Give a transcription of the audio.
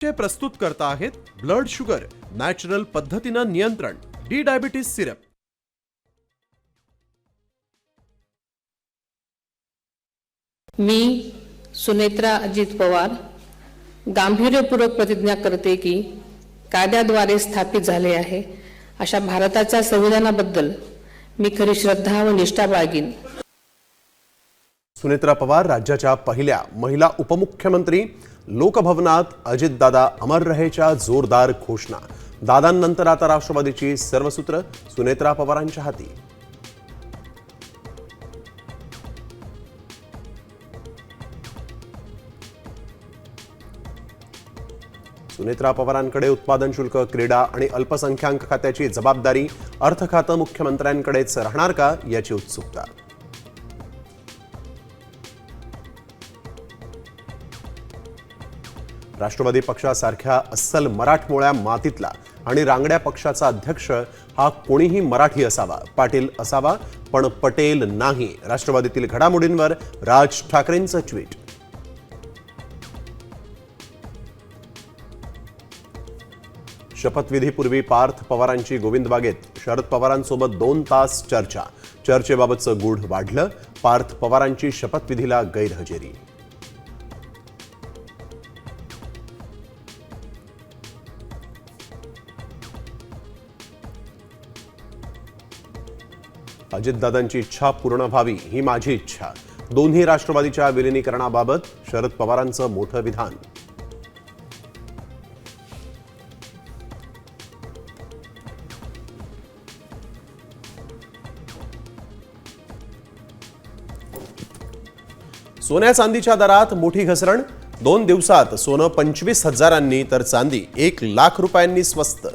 चे प्रस्तुत करता आहेत ब्लड शुगर नॅचरल पद्धतीनं नियंत्रण डी डायबिटीज सिरप। मी सुनेत्रा अजित पवार गांभीर्यपूर्वक प्रतिज्ञा करते की कायद्याद्वारे स्थापित झाले आहे अशा भारताच्या संविधानाबद्दल मी खरी श्रद्धा व निष्ठा बाळगीन। सुनेत्रा पवार राज्याच्या पहिल्या महिला उपमुख्यमंत्री। लोकभवनात अजितदादा अमर रहेच्या जोरदार घोषणा। दादांनंतर आता राष्ट्रवादीची सर्व सूत्र सुनेत्रा पवारांच्या हाती। सुनेत्रा पवारांकडे उत्पादन शुल्क, क्रीडा आणि अल्पसंख्याक खात्याची जबाबदारी। अर्थ खातं मुख्यमंत्र्यांकडेच राहणार का याची उत्सुकता। राष्ट्रवादी पक्षासारख्या अस्सल मराठमोळ्या मातीतला आणि रांगड्या पक्षाचा अध्यक्ष हा कोणीही मराठी असावा, पाटील असावा, पण पटेल नाही। राष्ट्रवादीतील घडामोडींवर राज ठाकरेंचं ट्विट। शपथविधीपूर्वी पार्थ पवारांची गोविंद बागेत शरद पवारांसोबत 2 तास चर्चा। चर्चेबाबतचं गूढ वाढलं। पार्थ पवारांची शपथविधीला गैरहजेरी। अजितदादांची इच्छा पूर्ण व्हावी ही माझी इच्छा। दोन्ही राष्ट्रवादीच्या विलीनीकरणाबाबत शरद पवारांचं मोठं विधान। सोन्या चांदीच्या दरात मोठी घसरण। 2 दिवसात सोनं 25,000 तर चांदी 1 लाख रुपयांनी स्वस्त।